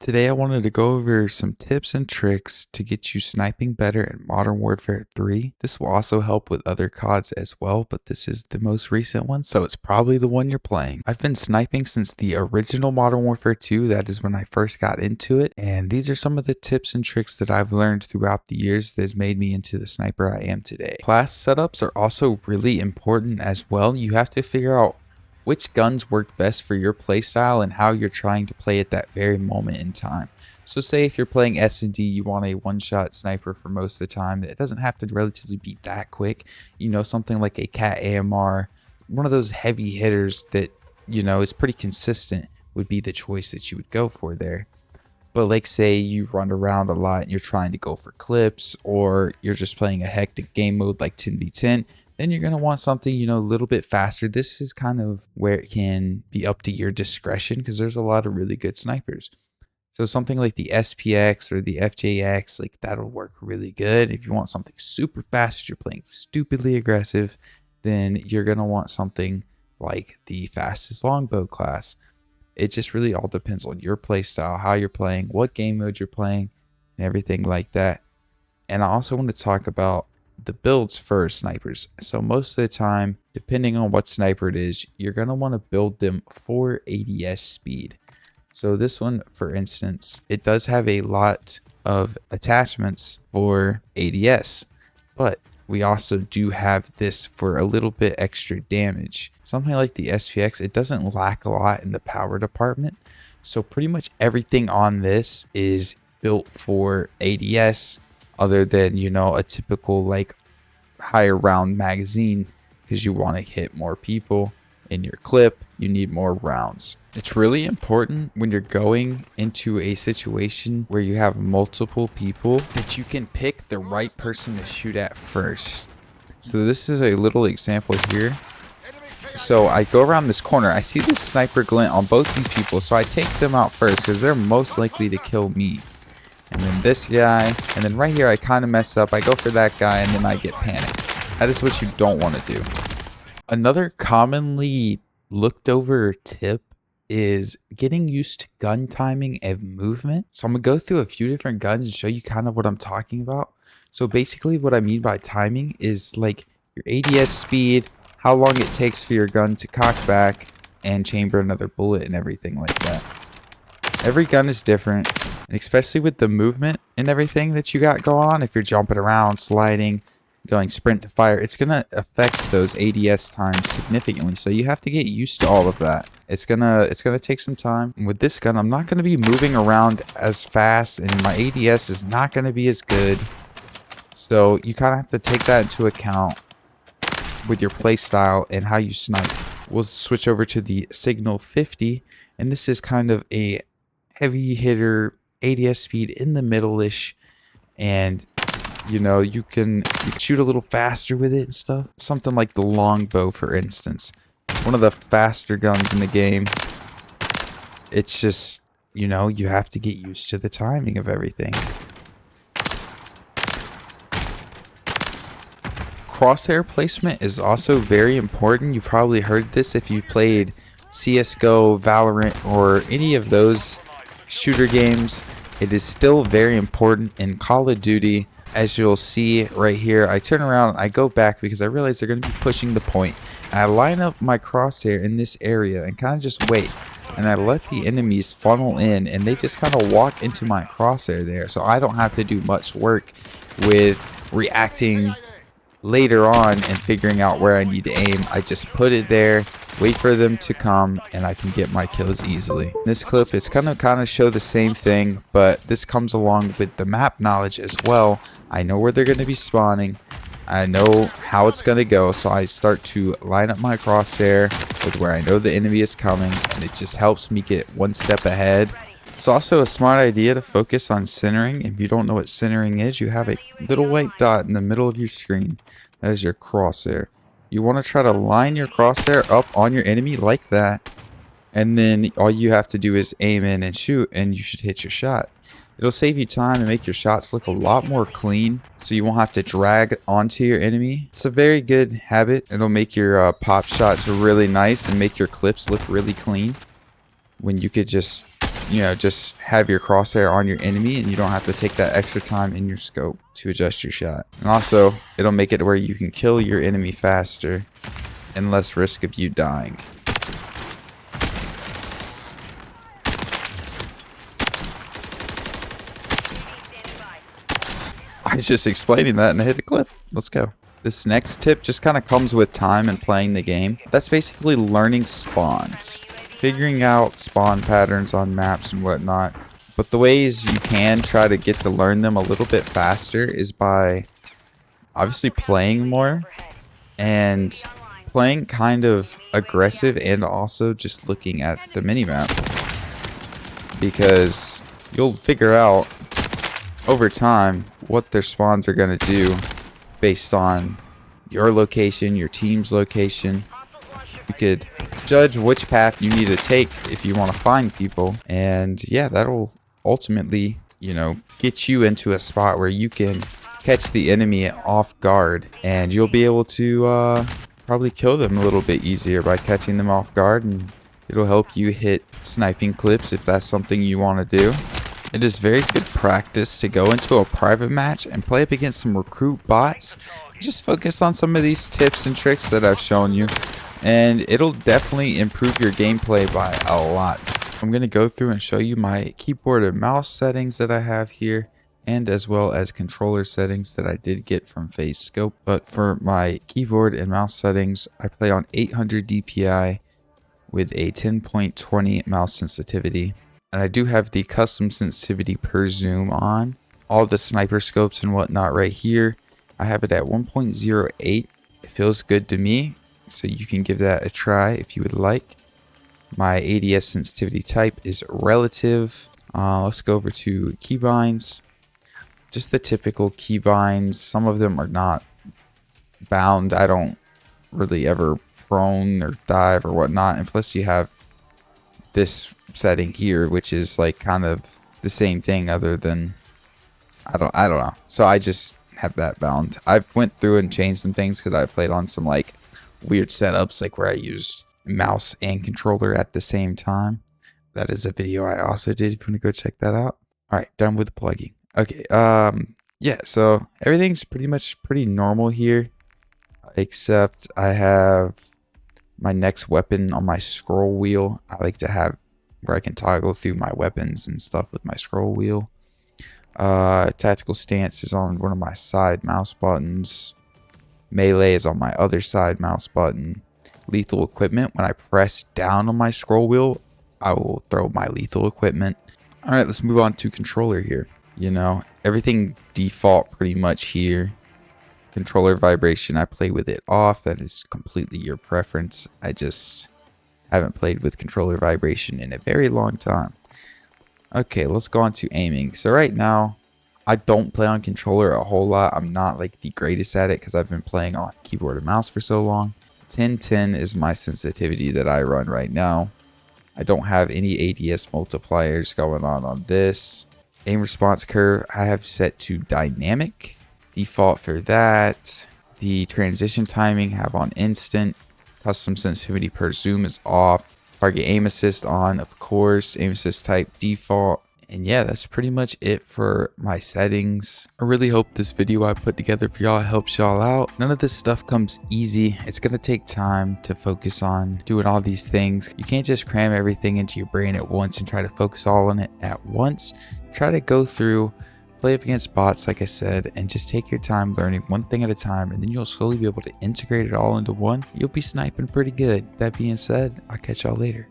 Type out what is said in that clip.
Today I wanted to go over some tips and tricks to get you sniping better in Modern Warfare 3. This will also help with other CODs as well, but this is the most recent one, so it's probably the one you're playing. I've been sniping since the original Modern Warfare 2, that is when I first got into it, and these are some of the tips and tricks that I've learned throughout the years that has made me into the sniper I am today. Class setups are also really important as well. You have to figure out which guns work best for your playstyle and how you're trying to play at that very moment in time. So say if you're playing S&D, you want a one-shot sniper for most of the time. It doesn't have to relatively be that quick. You know, something like a Cat AMR, one of those heavy hitters that, you know, is pretty consistent would be the choice that you would go for there. But like say you run around a lot and you're trying to go for clips, or you're just playing a hectic game mode like 10v10, then you're going to want something, you know, a little bit faster. This is kind of where it can be up to your discretion because there's a lot of really good snipers. So something like the SPX or the FJX, like that'll work really good. If you want something super fast, you're playing stupidly aggressive, then you're going to want something like the fastest longbow class. It just really all depends on your play style, how you're playing, what game mode you're playing, and everything like that. And I also want to talk about the builds for snipers. So most of the time, depending on what sniper it is, you're going to want to build them for ADS speed. So this one, for instance, it does have a lot of attachments for ADS, but we also do have this for a little bit extra damage. Something like the SPX, it doesn't lack a lot in the power department. So pretty much everything on this is built for ADS, other than, you know, a typical like higher round magazine, because you want to hit more people in your clip. You need more rounds. It's really important when you're going into a situation where you have multiple people that you can pick the right person to shoot at first. So this is a little example here. So I go around this corner, I see this sniper glint on both these people, so I take them out first because they're most likely to kill me. And then this guy, and then right here I kind of mess up. I go for that guy and then I get panicked. That is what you don't want to do. Another commonly looked over tip is getting used to gun timing and movement. So I'm gonna go through a few different guns and show you kind of what I'm talking about. So basically what I mean by timing is like your ADS speed, how long it takes for your gun to cock back and chamber another bullet and everything like that. Every gun is different, and especially with the movement and everything that you got going on, if you're jumping around, sliding, going sprint to fire, it's going to affect those ADS times significantly. So you have to get used to all of that. It's gonna take some time. And with this gun, I'm not going to be moving around as fast, and my ADS is not going to be as good. So you kind of have to take that into account with your play style and how you snipe. We'll switch over to the Signal 50, and this is kind of a heavy hitter ADS speed in the middle-ish, and you know, you can shoot a little faster with it and stuff. Something like the longbow, for instance, one of the faster guns in the game. It's just, you know, you have to get used to the timing of everything. Crosshair placement is also very important. You've probably heard this if you've played CSGO, Valorant, or any of those shooter games. It is still very important in Call of Duty. As you'll see right here, I turn around, I go back because I realize they're going to be pushing the point. And I line up my crosshair in this area and kind of just wait. And I let the enemies funnel in, and they just kind of walk into my crosshair there. So I don't have to do much work with reacting later on and figuring out where I need to aim. I just put it there, wait for them to come, and I can get my kills easily. This clip is kind of show the same thing, but this comes along with the map knowledge as well. I know where they're going to be spawning. I know how it's going to go, so I start to line up my crosshair with where I know the enemy is coming, and it just helps me get one step ahead. It's also a smart idea to focus on centering. If you don't know what centering is, you have a little white dot in the middle of your screen. That is your crosshair. You want to try to line your crosshair up on your enemy like that, and then all you have to do is aim in and shoot, and you should hit your shot. It'll save you time and make your shots look a lot more clean, so you won't have to drag onto your enemy. It's a very good habit. It'll make your pop shots really nice and make your clips look really clean. when you could just, just have your crosshair on your enemy and you don't have to take that extra time in your scope to adjust your shot. And also, it'll make it where you can kill your enemy faster and less risk of you dying. I was just explaining that and I hit a clip. Let's go. This next tip just kind of comes with time and playing the game. That's basically learning spawns. Figuring out spawn patterns on maps and whatnot. But the ways you can try to get to learn them a little bit faster is by obviously playing more and playing kind of aggressive and also just looking at the minimap. Because you'll figure out over time what their spawns are going to do based on your location, your team's location. You could judge which path you need to take if you want to find people, and yeah, that'll ultimately, get you into a spot where you can catch the enemy off guard, and you'll be able to probably kill them a little bit easier by catching them off guard, and it'll help you hit sniping clips if that's something you want to do. It is very good practice to go into a private match and play up against some recruit bots. Just focus on some of these tips and tricks that I've shown you, and it'll definitely improve your gameplay by a lot. I'm going to go through and show you my keyboard and mouse settings that I have here, and as well as controller settings that I did get from FaZe Scope. But for my keyboard and mouse settings, I play on 800 DPI with a 10.20 mouse sensitivity. And I do have the custom sensitivity per zoom on. All the sniper scopes and whatnot right here, I have it at 1.08. It feels good to me, so you can give that a try if you would like. My ADS sensitivity type is relative. Let's go over to keybinds. Just the typical keybinds. Some of them are not bound. I don't really ever prone or dive or whatnot, and plus you have this setting here, which is like kind of the same thing, other than I don't know. So I just have that bound. I've went through and changed some things because I played on some like weird setups, like where I used mouse and controller at the same time. That is a video I also did if you want to go check that out. All right, done with the plugging. Okay, yeah, so everything's pretty normal here, except I have my next weapon on my scroll wheel. I like to have where I can toggle through my weapons and stuff with my scroll wheel. Tactical stance is on one of my side mouse buttons. Melee is on my other side mouse button. Lethal equipment, when I press down on my scroll wheel, I will throw my lethal equipment. All right, let's move on to controller here. Everything default pretty much here. Controller vibration, I play with it off. That is completely your preference. I just haven't played with controller vibration in a very long time. Okay, let's go on to aiming. So right now, I don't play on controller a whole lot. I'm not like the greatest at it because I've been playing on keyboard and mouse for so long. 1010 is my sensitivity that I run right now. I don't have any ADS multipliers going on this. Aim response curve, I have set to dynamic. Default for that. The transition timing have on instant. Custom sensitivity per zoom is off. Target aim assist on, of course. Aim assist type default. And yeah, that's pretty much it for my settings. I really hope this video I put together for y'all helps y'all out. None of this stuff comes easy. It's gonna take time to focus on doing all these things. You can't just cram everything into your brain at once and try to focus all on it at once. Try to go through, play up against bots, like I said, and just take your time learning one thing at a time, and then you'll slowly be able to integrate it all into one. You'll be sniping pretty good. That being said, I'll catch y'all later.